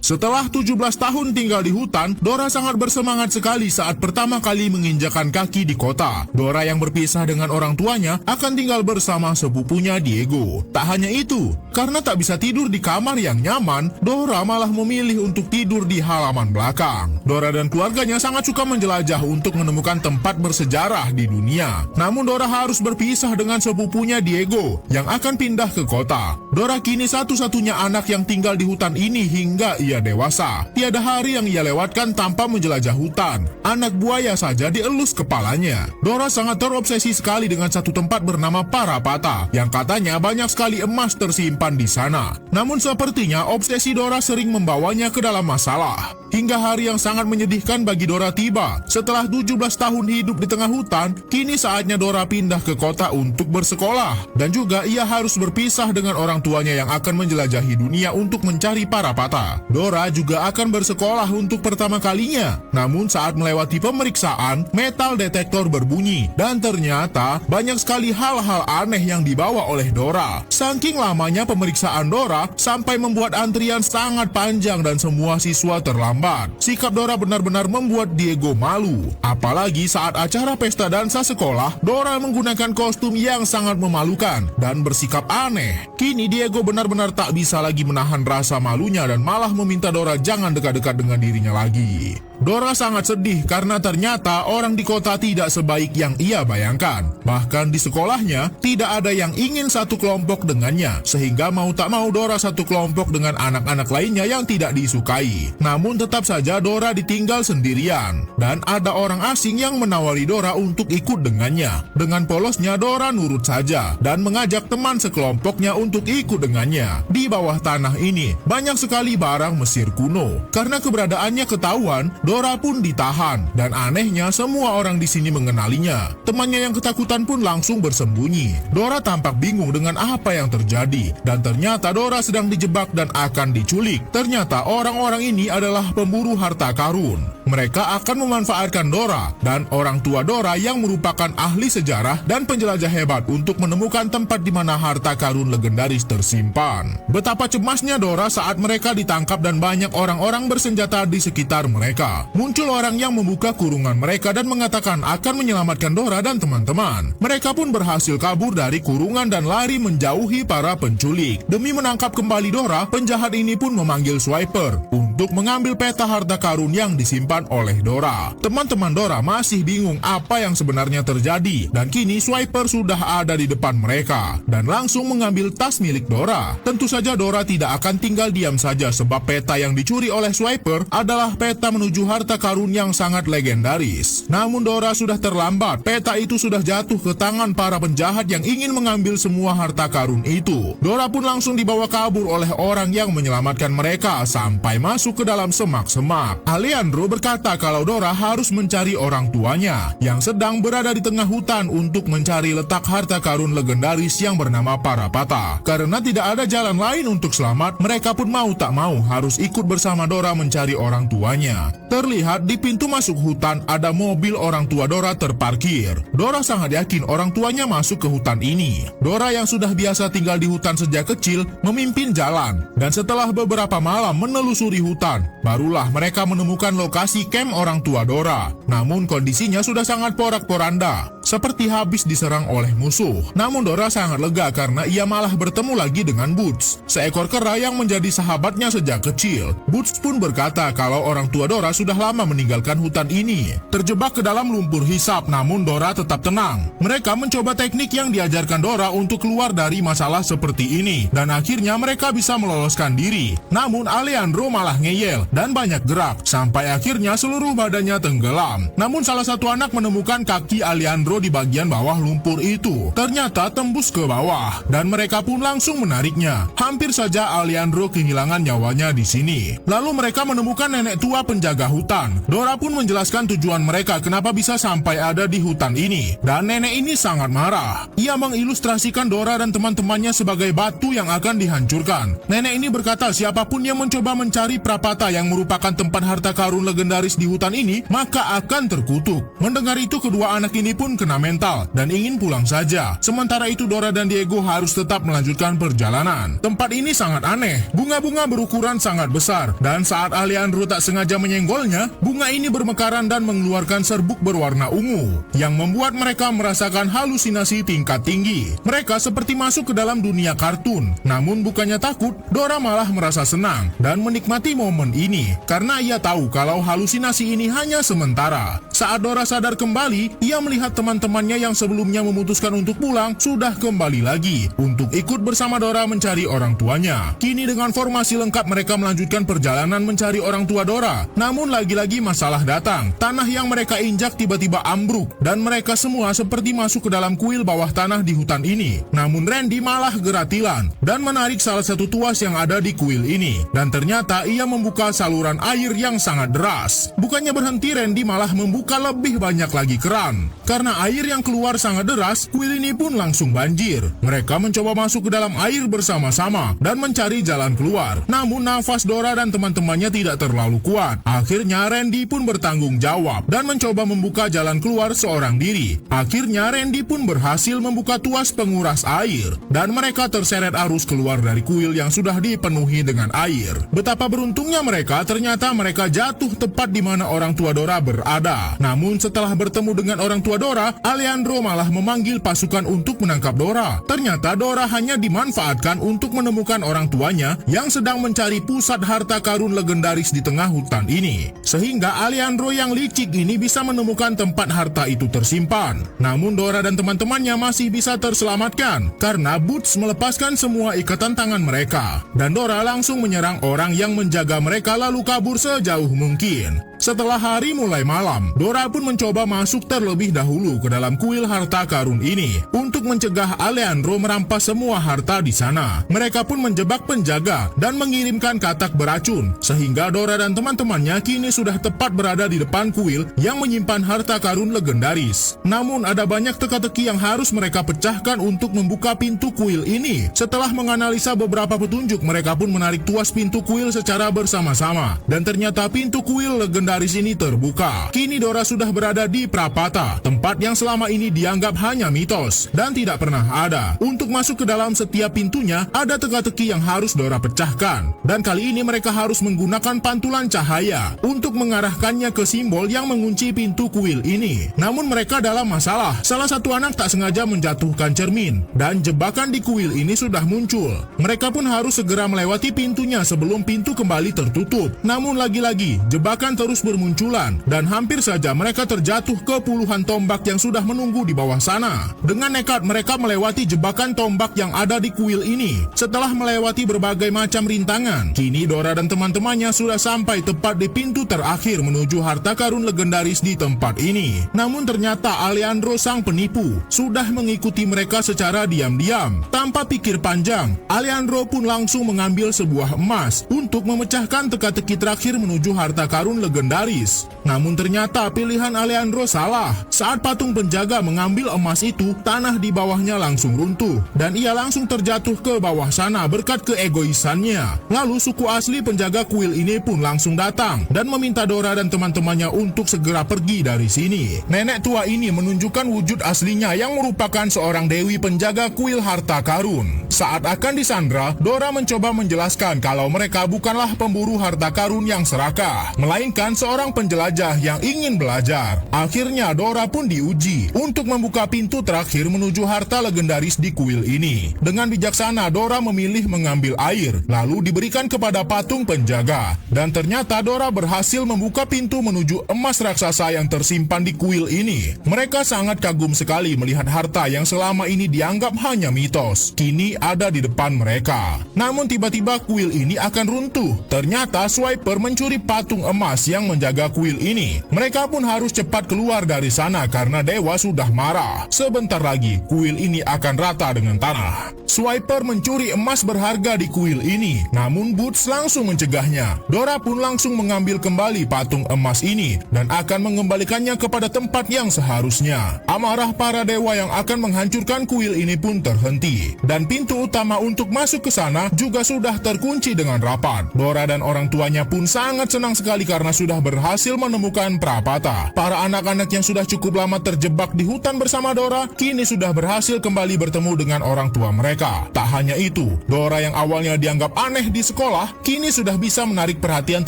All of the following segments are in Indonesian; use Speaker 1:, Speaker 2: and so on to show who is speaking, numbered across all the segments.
Speaker 1: Setelah 17 tahun tinggal di hutan, Dora sangat bersemangat sekali saat pertama kali menginjakan kaki di kota. Dora yang berpisah dengan orang tuanya akan tinggal bersama sepupunya Diego. Tak hanya itu, karena tak bisa tidur di kamar yang nyaman, Dora malah memilih untuk tidur di halaman belakang. Dora dan keluarganya sangat suka menjelajah untuk menemukan tempat bersejarah di dunia. Namun Dora harus berpisah dengan sepupunya Diego yang akan pindah ke kota. Dora kini satu-satunya anak yang tinggal di hutan ini hingga ia dewasa. Tiada hari yang ia lewatkan tanpa menjelajah hutan. Anak buaya saja dielus kepalanya. Dora sangat terobsesi sekali dengan satu tempat bernama Parapata, yang katanya banyak sekali emas tersimpan di sana. Namun sepertinya obsesi Dora sering membawanya ke dalam masalah. Hingga hari yang sangat menyedihkan bagi Dora tiba. Setelah 17 tahun hidup di tengah hutan, kini saatnya Dora pindah ke kota untuk bersekolah. Dan juga ia harus berpisah dengan orang tuanya yang akan menjelajahi dunia untuk mencari Parapata. Dora juga akan bersekolah untuk pertama kalinya. Namun saat melewati pemeriksaan, metal detektor berbunyi. Dan ternyata banyak sekali hal-hal aneh yang dibawa oleh Dora. Saking lamanya pemeriksaan Dora, sampai membuat antrian sangat panjang dan semua siswa terlambat. Sikap Dora benar-benar membuat Diego malu. Apalagi saat acara pesta dansa sekolah, Dora menggunakan kostum yang sangat memalukan dan bersikap aneh. Kini Diego benar-benar tak bisa lagi menahan rasa malunya dan malah meminta Dora jangan dekat-dekat dengan dirinya lagi. Dora sangat sedih karena ternyata orang di kota tidak sebaik yang ia bayangkan. Bahkan di sekolahnya, tidak ada yang ingin satu kelompok dengannya. Sehingga mau tak mau Dora satu kelompok dengan anak-anak lainnya yang tidak disukai. Namun tetap saja Dora ditinggal sendirian. Dan ada orang asing yang menawari Dora untuk ikut dengannya. Dengan polosnya Dora nurut saja dan mengajak teman sekelompoknya untuk ikut dengannya. Di bawah tanah ini, banyak sekali barang Mesir kuno. Karena keberadaannya ketahuan, Dora pun ditahan, dan anehnya semua orang di sini mengenalinya. Temannya yang ketakutan pun langsung bersembunyi. Dora tampak bingung dengan apa yang terjadi, dan ternyata Dora sedang dijebak dan akan diculik. Ternyata orang-orang ini adalah pemburu harta karun. Mereka akan memanfaatkan Dora dan orang tua Dora yang merupakan ahli sejarah dan penjelajah hebat untuk menemukan tempat di mana harta karun legendaris tersimpan. Betapa cemasnya Dora saat mereka ditangkap dan banyak orang-orang bersenjata di sekitar mereka. Muncul orang yang membuka kurungan mereka dan mengatakan akan menyelamatkan Dora dan teman-teman. Mereka pun berhasil kabur dari kurungan dan lari menjauhi para penculik. Demi menangkap kembali Dora, penjahat ini pun memanggil Swiper untuk mengambil peta harta karun yang disimpan oleh Dora. Teman-teman Dora masih bingung apa yang sebenarnya terjadi, dan kini Swiper sudah ada di depan mereka dan langsung mengambil tas milik Dora. Tentu saja Dora tidak akan tinggal diam saja sebab peta yang dicuri oleh Swiper adalah peta menuju harta karun yang sangat legendaris. Namun Dora sudah terlambat. Peta itu sudah jatuh ke tangan para penjahat yang ingin mengambil semua harta karun itu. Dora pun langsung dibawa kabur oleh orang yang menyelamatkan mereka sampai masuk ke dalam semak-semak. Alejandro berkata kalau Dora harus mencari orang tuanya yang sedang berada di tengah hutan untuk mencari letak harta karun legendaris yang bernama Parapata. Karena tidak ada jalan lain untuk selamat, mereka pun mau tak mau harus ikut bersama Dora mencari orang tuanya. Terlihat di pintu masuk hutan ada mobil orang tua Dora terparkir. Dora sangat yakin orang tuanya masuk ke hutan ini. Dora yang sudah biasa tinggal di hutan sejak kecil memimpin jalan, dan setelah beberapa malam menelusuri hutan, barulah mereka menemukan lokasi camp orang tua Dora. Namun kondisinya sudah sangat porak-poranda, seperti habis diserang oleh musuh. Namun Dora sangat lega karena ia malah bertemu lagi dengan Boots, seekor kera yang menjadi sahabatnya sejak kecil. Boots pun berkata kalau orang tua Dora sudah lama meninggalkan hutan ini, terjebak ke dalam lumpur hisap. Namun Dora tetap tenang. Mereka mencoba teknik yang diajarkan Dora untuk keluar dari masalah seperti ini, dan akhirnya mereka bisa meloloskan diri. Namun Alejandro malah ngeyel dan banyak gerak, sampai akhirnya seluruh badannya tenggelam. Namun salah satu anak menemukan kaki Alejandro di bagian bawah lumpur itu. Ternyata tembus ke bawah, dan mereka pun langsung menariknya. Hampir saja Alejandro kehilangan nyawanya di sini. Lalu mereka menemukan nenek tua penjaga hutan. Dora pun menjelaskan tujuan mereka kenapa bisa sampai ada di hutan ini. Dan nenek ini sangat marah. Ia mengilustrasikan Dora dan teman-temannya sebagai batu yang akan dihancurkan. Nenek ini berkata siapapun yang mencoba mencari prapata yang merupakan tempat harta karun legendaris di hutan ini, maka akan terkutuk. Mendengar itu kedua anak ini pun kena mental dan ingin pulang saja. Sementara itu Dora dan Diego harus tetap melanjutkan perjalanan. Tempat ini sangat aneh. Bunga-bunga berukuran sangat besar dan saat Alejandro tak sengaja menyenggolnya, bunga ini bermekaran dan mengeluarkan serbuk berwarna ungu yang membuat mereka merasakan halusinasi tingkat tinggi. Mereka seperti masuk ke dalam dunia kartun. Namun bukannya takut, Dora malah merasa senang dan menikmati momen ini karena ia tahu kalau halusinasi ini hanya sementara. Saat Dora sadar kembali, ia melihat teman-temannya yang sebelumnya memutuskan untuk pulang sudah kembali lagi untuk ikut bersama Dora mencari orang tuanya. Kini dengan formasi lengkap mereka melanjutkan perjalanan mencari orang tua Dora. Namun lagi-lagi masalah datang. Tanah yang mereka injak tiba-tiba ambruk dan mereka semua seperti masuk ke dalam kuil bawah tanah di hutan ini. Namun Randy malah geratilan dan menarik salah satu tuas yang ada di kuil ini. Dan ternyata ia membuka saluran air yang sangat deras. Bukannya berhenti, Randy malah membuka lebih banyak lagi keran. Karena air yang keluar sangat deras, kuil ini pun langsung banjir. Mereka mencoba masuk ke dalam air bersama-sama dan mencari jalan keluar. Namun nafas Dora dan teman-temannya tidak terlalu kuat. Akhirnya Randy pun bertanggung jawab dan mencoba membuka jalan keluar seorang diri. Akhirnya Randy pun berhasil membuka tuas penguras air dan mereka terseret arus keluar dari kuil yang sudah dipenuhi dengan air. Betapa beruntungnya mereka, ternyata mereka jatuh tepat di mana orang tua Dora berada. Namun setelah bertemu dengan orang tua Dora, Alejandro malah memanggil pasukan untuk menangkap Dora. Ternyata Dora hanya dimanfaatkan untuk menemukan orang tuanya yang sedang mencari pusat harta karun legendaris di tengah hutan ini. Sehingga Alejandro yang licik ini bisa menemukan tempat harta itu tersimpan. Namun Dora dan teman-temannya masih bisa terselamatkan karena Boots melepaskan semua ikatan tangan mereka. Dan Dora langsung menyerang orang yang menjaga mereka lalu kabur sejauh mungkin. Setelah hari mulai malam, Dora pun mencoba masuk terlebih dahulu ke dalam kuil harta karun ini untuk mencegah Alejandro merampas semua harta di sana. Mereka pun menjebak penjaga dan mengirimkan katak beracun sehingga Dora dan teman-temannya kini sudah tepat berada di depan kuil yang menyimpan harta karun legendaris. Namun ada banyak teka-teki yang harus mereka pecahkan untuk membuka pintu kuil ini. Setelah menganalisa beberapa petunjuk, mereka pun menarik tuas pintu kuil secara bersama-sama dan ternyata pintu kuil legendaris ini terbuka. Kini Dora sudah berada di Prapata, tempat yang selama ini dianggap hanya mitos dan tidak pernah ada. Untuk masuk ke dalam setiap pintunya, ada teka-teki yang harus Dora pecahkan. Dan kali ini mereka harus menggunakan pantulan cahaya untuk mengarahkannya ke simbol yang mengunci pintu kuil ini. Namun mereka dalam masalah. Salah satu anak tak sengaja menjatuhkan cermin dan jebakan di kuil ini sudah muncul. Mereka pun harus segera melewati pintunya sebelum pintu kembali tertutup. Namun lagi-lagi, jebakan terus bermunculan dan hampir saja mereka terjatuh ke puluhan tombak yang sudah menunggu di bawah sana. Dengan nekat mereka melewati jebakan tombak yang ada di kuil ini. Setelah melewati berbagai macam rintangan, kini Dora dan teman-temannya sudah sampai tepat di pintu terakhir menuju harta karun legendaris di tempat ini. Namun ternyata Alejandro sang penipu sudah mengikuti mereka secara diam-diam. Tanpa pikir panjang, Alejandro pun langsung mengambil sebuah emas untuk memecahkan teka-teki terakhir menuju harta karun legendaris. Namun ternyata pilihan Alejandro salah. Saat patung penjaga mengambil emas itu, tanah di bawahnya langsung runtuh dan ia langsung terjatuh ke bawah sana berkat keegoisannya. Lalu suku asli penjaga kuil ini pun langsung datang dan meminta Dora dan teman-temannya untuk segera pergi dari sini. Nenek tua ini menunjukkan wujud aslinya yang merupakan seorang dewi penjaga kuil harta karun. Saat akan disandra, Dora mencoba menjelaskan kalau mereka bukanlah pemburu harta karun yang serakah, melainkan seorang penjelajah yang ingin belajar. Akhirnya Dora pun diuji untuk membuka pintu terakhir menuju harta legendaris di kuil ini. Dengan bijaksana Dora memilih mengambil air, lalu diberikan kepada patung penjaga. Dan ternyata Dora berhasil membuka pintu menuju emas raksasa yang tersimpan di kuil ini. Mereka sangat kagum sekali melihat harta yang selama ini dianggap hanya mitos, kini ada di depan mereka. Namun tiba-tiba kuil ini akan runtuh. Ternyata Swiper mencuri patung emas yang menjaga kuil ini. Mereka pun harus cepat keluar dari sana karena dewa sudah marah. Sebentar lagi kuil ini akan rata dengan tanah. Swiper mencuri emas berharga di kuil ini, namun Boots langsung mencegahnya. Dora pun langsung mengambil kembali patung emas ini dan akan mengembalikannya kepada tempat yang seharusnya. Amarah para dewa yang akan menghancurkan kuil ini pun terhenti, dan pintu utama untuk masuk ke sana juga sudah terkunci dengan rapat. Dora dan orang tuanya pun sangat senang sekali karena sudah berhasil menemukan Prapata. Para anak-anak yang sudah cukup lama terjebak di hutan bersama Dora kini sudah berhasil kembali bertemu dengan orang tua mereka. Tak hanya itu, Dora yang awalnya dianggap aneh di sekolah, kini sudah bisa menarik perhatian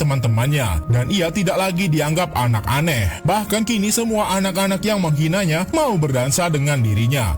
Speaker 1: teman-temannya, dan ia tidak lagi dianggap anak aneh. Bahkan kini semua anak-anak yang menghinanya mau berdansa dengan dirinya.